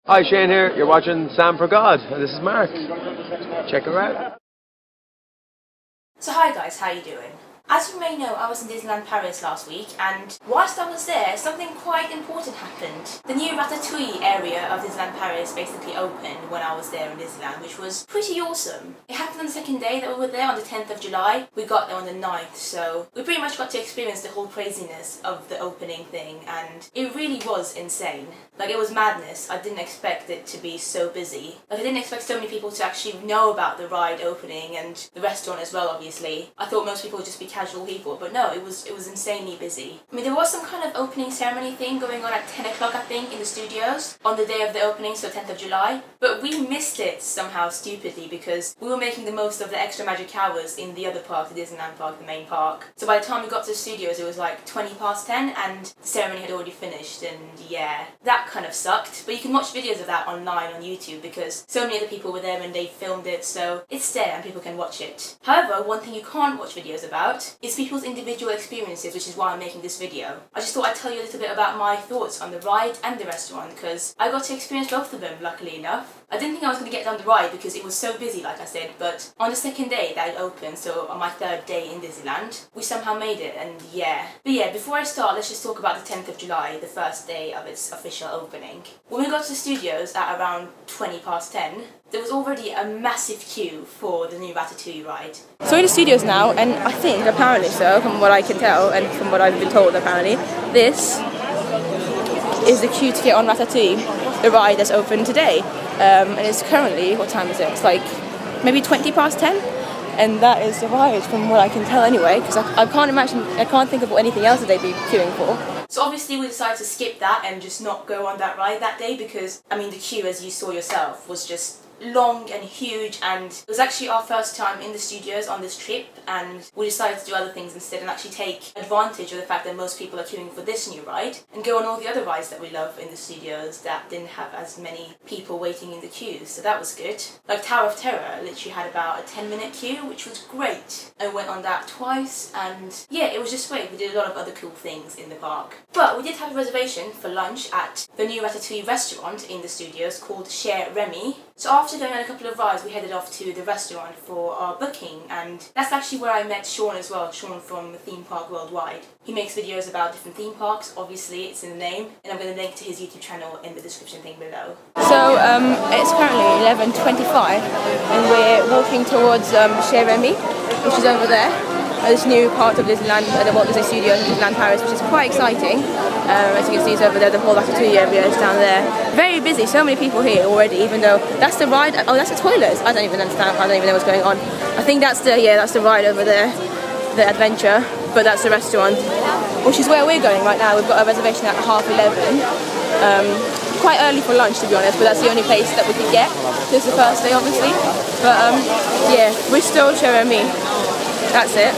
Hi, Shane here. You're watching Sam for God, and this is Mark. Check her out. So hi guys, how you doing? As you may know, I was in Disneyland Paris last week, and whilst I was there, something quite important happened. The new Ratatouille area of Disneyland Paris basically opened when I was there in Disneyland, which was pretty awesome. It happened on the second day that we were there, on the 10th of July. We got there on the 9th, so we pretty much got to experience the whole craziness of the opening thing, and it really was insane. Like, it was madness. I didn't expect it to be so busy. Like, I didn't expect so many people to actually know about the ride opening and the restaurant as well, obviously. I thought most people would just be casual people, but no, it was insanely busy. I mean, there was some kind of opening ceremony thing going on at 10 o'clock, I think, in the studios on the day of the opening, so 10th of July. But we missed it somehow stupidly because we were making the most of the extra magic hours in the other park, the Disneyland park, the main park. So by the time we got to the studios, it was like 20 past 10 and the ceremony had already finished, and yeah, that kind of sucked. But you can watch videos of that online on YouTube because so many other people were there and they filmed it, so it's there and people can watch it. However, one thing you can't watch videos about is people's individual experiences, which is why I'm making this video. I just thought I'd tell you a little bit about my thoughts on the ride and the restaurant because I got to experience both of them, luckily enough. I didn't think I was going to get down the ride because it was so busy, like I said, but on the second day that it opened, so on my third day in Disneyland, we somehow made it, and yeah. But yeah, before I start, let's just talk about the 10th of July, the first day of its official opening. When we got to the studios at around 20 past 10, there was already a massive queue for the new Ratatouille ride. So we're in the studios now, and I think, apparently so, from what I can tell, and from what I've been told apparently, this is the queue to get on Ratatouille, the ride that's open today. And it's currently, what time is it? It's like maybe 20 past 10, and that is the ride from what I can tell anyway, because I can't think of anything else that they'd be queuing for. So obviously we decided to skip that and just not go on that ride that day because, I mean, the queue, as you saw yourself, was just long and huge, and it was actually our first time in the studios on this trip, and we decided to do other things instead and actually take advantage of the fact that most people are queuing for this new ride and go on all the other rides that we love in the studios that didn't have as many people waiting in the queues, so that was good. Like Tower of Terror literally had about a 10-minute queue, which was great. I went on that twice, and yeah, it was just great. We did a lot of other cool things in the park. But we did have a reservation for lunch at the new Ratatouille restaurant in the studios called Chez Remy. So after going on a couple of rides, we headed off to the restaurant for our booking, and that's actually where I met Sean as well, Sean from Theme Park Worldwide. He makes videos about different theme parks, obviously it's in the name, and I'm going to link to his YouTube channel in the description thing below. So it's currently 11:25, and we're walking towards Chez Remy, which is over there. This new part of Disneyland, the Walt Disney Studios in Disneyland Paris, which is quite exciting. As you can see, it's over there, the whole Ratatouille area is down there. Very busy, so many people here already, even though that's the ride. Oh, that's the toilets. I don't even understand, I don't even know what's going on. I think that's the ride over there, the adventure, but that's the restaurant, which is where we're going right now. We've got a reservation at 11:30. Quite early for lunch, to be honest, but that's the only place that we could get. This is the first day, obviously. But yeah, we're still Chez Remy. That's it.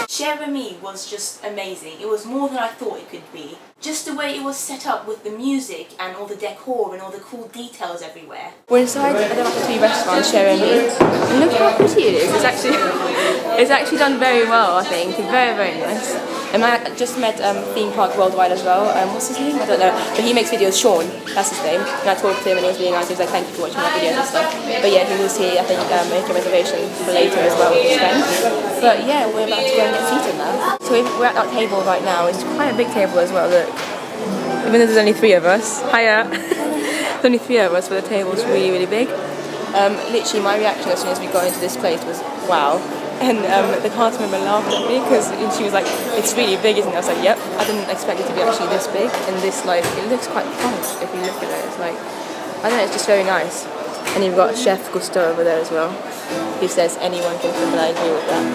Chez Remy was just amazing. It was more than I thought it could be. Just the way it was set up with the music and all the decor and all the cool details everywhere. We're inside the Ratatouille restaurant, Chez Remy, and look how pretty it is. It's actually done very well, I think. Very, very nice. And I just met Theme Park Worldwide as well. What's his name? I don't know. But he makes videos, Sean, that's his name. And I talked to him and he was being nice. He was like, thank you for watching my videos and stuff. But yeah, he was here, I think, making a reservation for later as well with his friend. But yeah, we're about to go and get seated now. So we're at that table right now. It's quite a big table as well, look. Even though there's only 3 of us. Hiya! There's only 3 of us, but the table's really, really big. Literally, my reaction as soon as we got into this place was, wow. And the cast member laughed at me because she was like, it's really big, isn't it? I was like, yep. I didn't expect it to be actually this big. And this, like, it looks quite posh if you look at it. It's like, I don't know, it's just very nice. And you've got Chef Gusteau over there as well. He says anyone can cook, and I agree with that.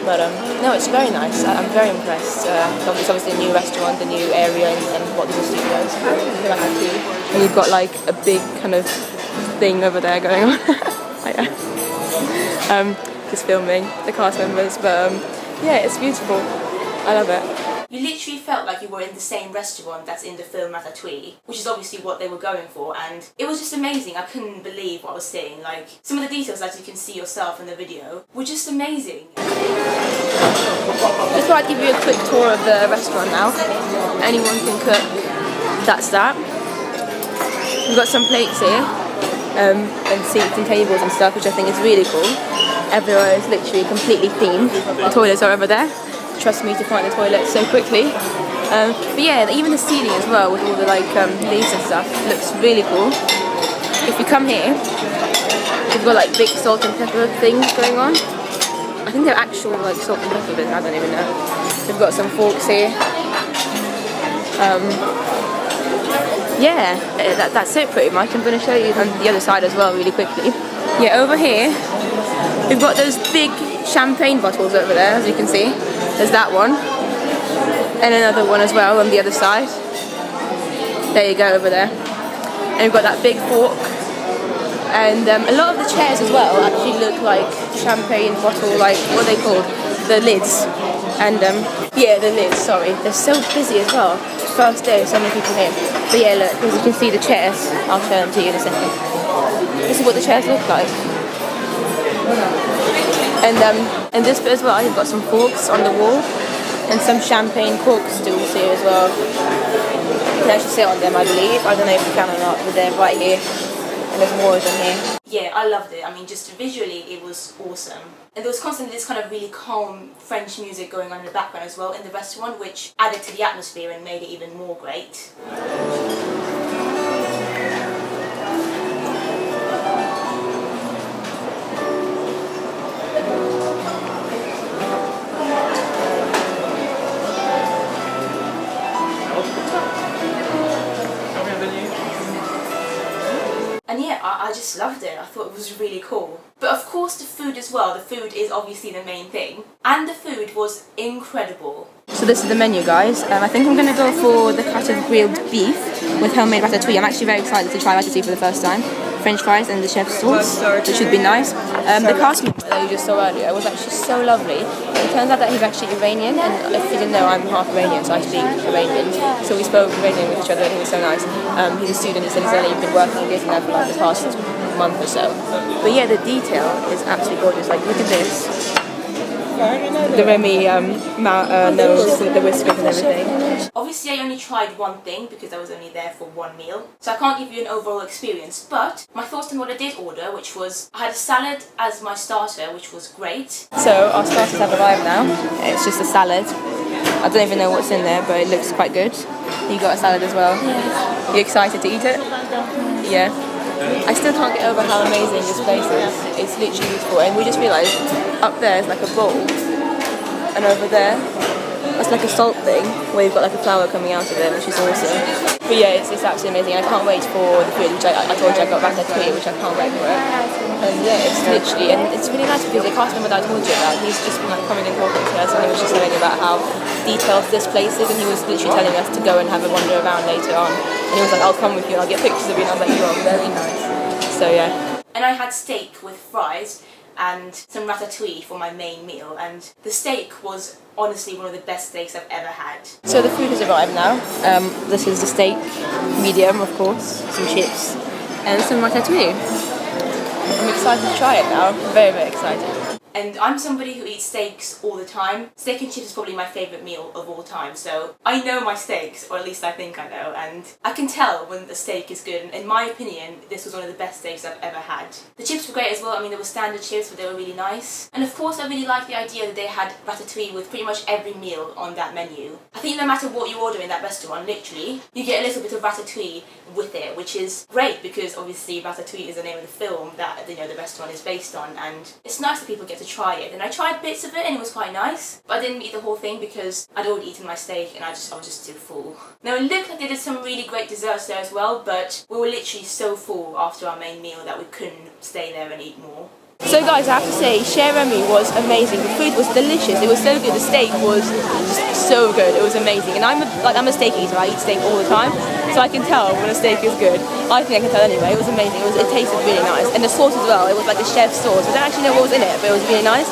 But no, it's very nice. I'm very impressed. It's obviously a new restaurant, the new area and Walt Disney Studios. And you've got like a big kind of thing over there going on. Just filming the cast members, but yeah, it's beautiful. I love it. You literally felt like you were in the same restaurant that's in the film Ratatouille, which is obviously what they were going for, and it was just amazing. I couldn't believe what I was seeing. Like, some of the details, as you can see yourself in the video, were just amazing. Just thought I'd give you a quick tour of the restaurant now. Anyone can cook, that's that. We've got some plates here, and seats and tables and stuff, which I think is really cool. Everywhere is literally completely themed. The toilets are over there. Trust me to find the toilet so quickly. But yeah, even the ceiling as well with all the like leaves and stuff looks really cool. If you come here, we've got like big salt and pepper things going on. I think they're actual like salt and pepper bits, I don't even know. We've got some forks here. Yeah, that's it pretty much. I'm going to show you on the other side as well really quickly. Yeah, over here, we've got those big champagne bottles over there, as you can see. There's that one. And another one as well on the other side. There you go, over there. And we've got that big fork. And a lot of the chairs as well actually look like champagne bottle, like, what are they called? The lids. And yeah, the lids, sorry. They're so busy as well. First day, so many people here. But yeah, look, as you can see the chairs. I'll show them to you in a second. This is what the chairs look like. And this bit as well, you've got some forks on the wall. And some champagne cork stools here as well. You can actually sit on them, I believe. I don't know if you can or not, but they're right here. And there's more of them here. Yeah, I loved it. I mean, just visually, it was awesome. And there was constantly this kind of really calm French music going on in the background as well in the restaurant, which added to the atmosphere and made it even more great. And yeah, I just loved it. I thought it was really cool. But of course the food as well. The food is obviously the main thing. And the food was incredible. So this is the menu, guys. I think I'm going to go for the cut of grilled beef with homemade ratatouille. I'm actually very excited to try ratatouille for the first time. French fries and the chef's sauce, which should be nice. The cast member that you just saw earlier was actually so lovely. It turns out that he's actually Iranian, and if you didn't know, I'm half Iranian, so I speak Iranian. So we spoke Iranian with each other, and he was so nice. He's a student. He said he's only been working in Disneyland for like the past month or so. But yeah, the detail is absolutely gorgeous. Like, look at this. The Remy nose with the whiskers and everything. Obviously I only tried one thing because I was only there for one meal, so I can't give you an overall experience, but my thoughts on what I did order, which was, I had a salad as my starter, which was great. So our starters have arrived now. It's just a salad. I don't even know what's in there, but it looks quite good. You got a salad as well? Yeah. You excited to eat it? Yeah. I still can't get over how amazing this place is. It's literally beautiful, and we just realised up there is like a bowl, and over there it's like a salt thing where you've got like a flower coming out of it, which is awesome. But yeah, it's absolutely amazing. I can't wait for the food, which I told you I got ratatouille, which I can't wait for it. And yeah, it's literally, and it's really nice because the cast member that I told you about, he's just been like coming and talking to us, and he was just telling about how detailed this place is, and he was literally telling us to go and have a wander around later on. And he was like, I'll come with you and I'll get pictures of you, and I was like, you are very nice. So yeah. And I had steak with fries and some ratatouille for my main meal, and the steak was honestly one of the best steaks I've ever had. So the food has arrived now. This is the steak, medium of course, some chips and some ratatouille. I'm excited to try it now, very, very excited. And I'm somebody who eats steaks all the time. Steak and chips is probably my favourite meal of all time, so I know my steaks, or at least I think I know, and I can tell when the steak is good. And in my opinion, this was one of the best steaks I've ever had. The chips were great as well. I mean, they were standard chips, but they were really nice. And of course, I really liked the idea that they had ratatouille with pretty much every meal on that menu. I think no matter what you order in that restaurant, literally, you get a little bit of ratatouille with it, which is great because obviously Ratatouille is the name of the film that the restaurant is based on, and it's nice that people get to try it. And I tried bits of it and it was quite nice, but I didn't eat the whole thing because I'd already eaten my steak and I was just too full. Now it looked like they did some really great desserts there as well, but we were literally so full after our main meal that we couldn't stay there and eat more. So guys, I have to say, Chez Remy was amazing. The food was delicious. It was so good. The steak was just so good. It was amazing. And I'm a steak eater. I eat steak all the time, so I can tell when a steak is good. I think I can tell anyway. It was amazing. It tasted really nice. And the sauce as well. It was like the chef's sauce. I don't actually know what was in it, but it was really nice.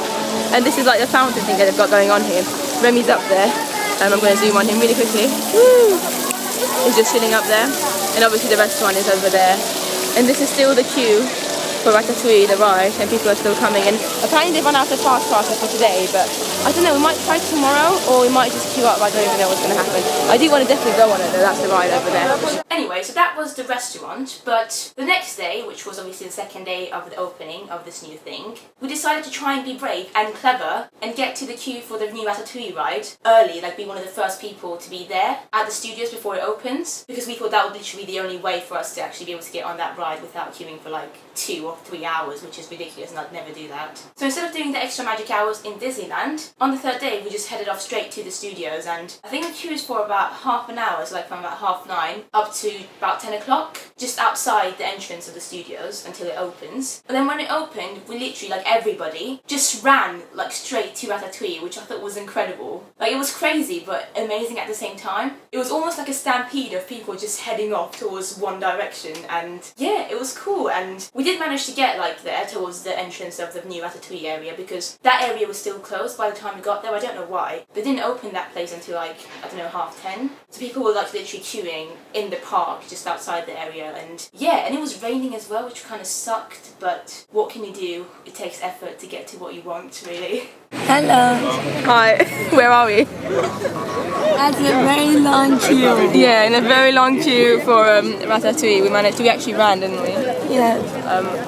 And this is like the fountain thing that they've got going on here. Remy's up there. I'm going to zoom on him really quickly. Woo! He's just sitting up there. And obviously the restaurant is over there. And this is still the queue for Ratatouille, the ride, and people are still coming. And apparently they've run out of fast passes for today, but I don't know, we might try tomorrow, or we might just queue up. I don't even know what's going to happen. I do want to definitely go on it though, that's the ride over there. Anyway, so that was the restaurant, but the next day, which was obviously the second day of the opening of this new thing, we decided to try and be brave and clever and get to the queue for the new Ratatouille ride early, like be one of the first people to be there at the studios before it opens, because we thought that would literally be the only way for us to actually be able to get on that ride without queuing for like 2 or 3 hours, which is ridiculous and I'd never do that. So instead of doing the extra magic hours in Disneyland, on the third day we just headed off straight to the studios, and I think we queued for about half an hour, so like from about 9:30 up to about 10 o'clock, just outside the entrance of the studios until it opens. And then when it opened, we literally, like everybody, just ran like straight to Ratatouille, which I thought was incredible. Like it was crazy but amazing at the same time. It was almost like a stampede of people just heading off towards one direction, and yeah, it was cool. And we did manage to get like there towards the entrance of the new Ratatouille area, because that area was still closed by the time we got there. I don't know why. They didn't open that place until like, I don't know, 10:30. So people were like literally queuing in the park just outside the area, and yeah, and it was raining as well, which kind of sucked, but what can you do? It takes effort to get to what you want, really. Hello. Hi, where are we? That's a very long queue. Yeah, in a very long queue for Ratatouille. We actually ran, didn't we? Yes.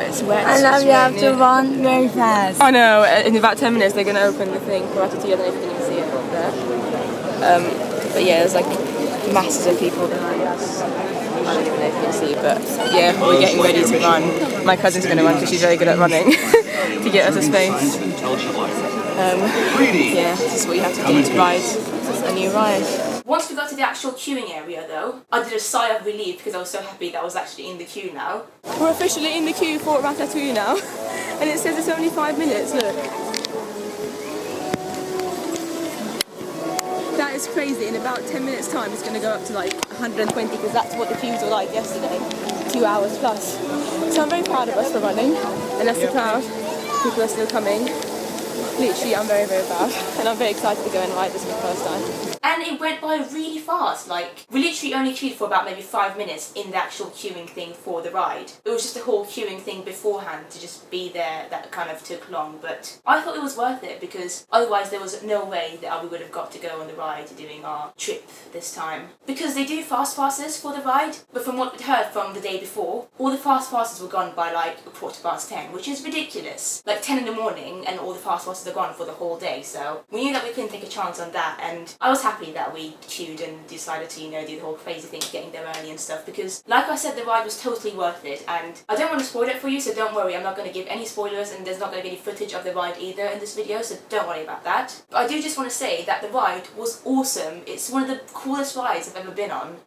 It's wet. I love it's you have to raining. run very fast. I know, in about 10 minutes they're going to open the thing for Ratatouille. I don't know if you can see it up there. But yeah, there's like masses of people behind us. I don't even know if you can see, but yeah, we're getting ready to run. My cousin's going to run because she's very good at running to get us a space. Yeah, this is what you have to do to ride a new ride. Once we got to the actual queuing area though, I did a sigh of relief because I was so happy that I was actually in the queue now. We're officially in the queue for Ratatouille now, and it says it's only 5 minutes, look. That is crazy. In about 10 minutes time it's going to go up to like 120, because that's what the queues were like yesterday, 2 hours plus. So I'm very proud of us for running, and that's the crowd. People are still coming. Literally, I'm very, very proud, and I'm very excited to go and ride this for the first time. And it went by really fast, like, we literally only queued for about maybe 5 minutes in the actual queuing thing for the ride. It was just a whole queuing thing beforehand to just be there that kind of took long, but I thought it was worth it, because otherwise there was no way that we would have got to go on the ride doing our trip this time. Because they do fast passes for the ride, but from what we'd heard from the day before, all the fast passes were gone by like 10:15, which is ridiculous. Like 10 in the morning and all the fast passes are gone for the whole day, so we knew that we couldn't take a chance on that, and I was happy that we queued and decided to, you know, do the whole crazy thing of getting there early and stuff, because like I said, the ride was totally worth it, and I don't want to spoil it for you, so don't worry, I'm not going to give any spoilers, and there's not going to be any footage of the ride either in this video, so don't worry about that. But I do just want to say that the ride was awesome. It's one of the coolest rides I've ever been on.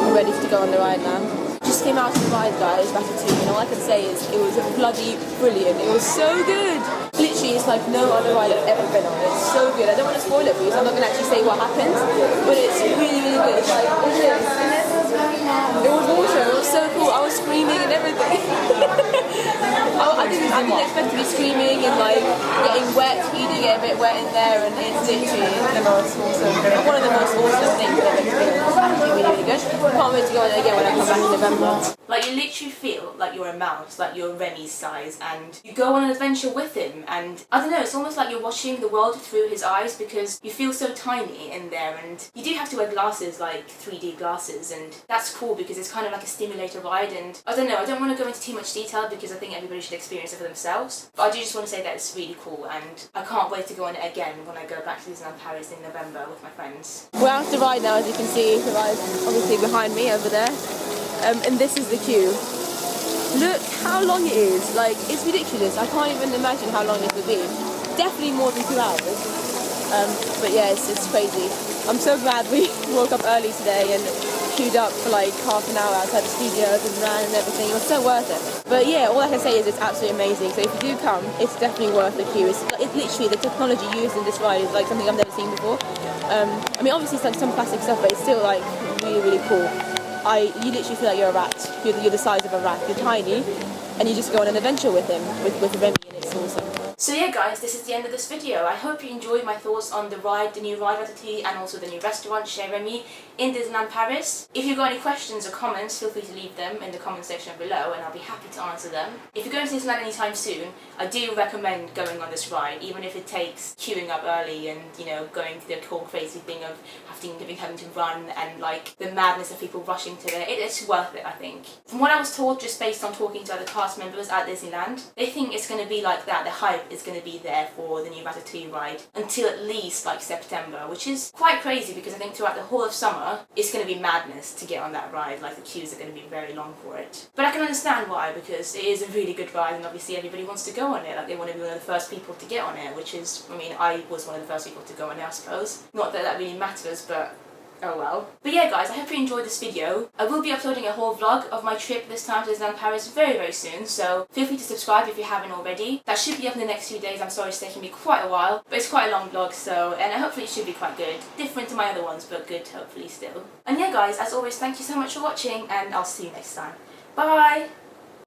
I'm ready to go on the ride now. Just came out of the ride, guys, Ratatouille, and all I can say is it was bloody brilliant. It was so good. Literally, it's like no other ride I've ever been on. It's so good. I don't want to spoil it for you, so I'm not going to actually say what happens, but it's really, really good. It's like, it was awesome. It was so cool. I was screaming and everything. I didn't expect to be screaming and like getting wet. You do get a bit wet in there, and it's literally the most awesome, one of the most awesome things I've ever experienced. It's actually really, really good. Can't wait to go on it again when I come back in November. Like, you literally feel like you're a mouse, like you're Remy's size, and you go on an adventure with him, and I don't know, it's almost like you're watching the world through his eyes, because you feel so tiny in there, and you do have to wear glasses, like 3D glasses, and that's cool because it's kind of like a stimulator ride, and I don't know, I don't want to go into too much detail because I think everybody should experience it for themselves, but I do just want to say that it's really cool, and I can't wait to go on it again when I go back to Disneyland Paris in November with my friends. We're out the ride now, as you can see. The ride's obviously behind me over there. And this is the queue. Look how long it is. Like, it's ridiculous. I can't even imagine how long it would be. Definitely more than 2 hours. But yeah, it's crazy. I'm so glad we woke up early today and queued up for like half an hour outside the studios and ran and everything. It was so worth it. But yeah, all I can say is it's absolutely amazing. So if you do come, it's definitely worth the queue. It's literally, the technology used in this ride is like something I've never seen before. I mean, obviously it's like some classic stuff, but it's still like really, really cool. You literally feel like you're a rat. You're the size of a rat. You're tiny, and you just go on an adventure with him, with Remy, and it's awesome. So yeah guys, this is the end of this video. I hope you enjoyed my thoughts on the new ride Ratatouille, and also the new restaurant Chez Remy in Disneyland Paris. If you've got any questions or comments, feel free to leave them in the comment section below and I'll be happy to answer them. If you're going to Disneyland anytime soon, I do recommend going on this ride, even if it takes queuing up early and, you know, going through the whole crazy thing of having to run and like the madness of people rushing to it. It's worth it, I think. From what I was told, just based on talking to other cast members at Disneyland, they think it's going to be like that. The hype is going to be there for the new Ratatouille ride until at least like September, which is quite crazy because I think throughout the whole of summer it's going to be madness to get on that ride. Like the queues are going to be very long for it. But I can understand why, because it is a really good ride and obviously everybody wants to go on it. Like they want to be one of the first people to get on it, which is, I mean, I was one of the first people to go on it, I suppose. Not that that really matters, but oh well. But yeah guys, I hope you enjoyed this video. I will be uploading a whole vlog of my trip this time to Disneyland Paris very, very soon, so feel free to subscribe if you haven't already. That should be up in the next few days. I'm sorry it's taking me quite a while, but it's quite a long vlog, so, and hopefully it should be quite good. Different to my other ones, but good hopefully still. And yeah guys, as always, thank you so much for watching, and I'll see you next time. Bye!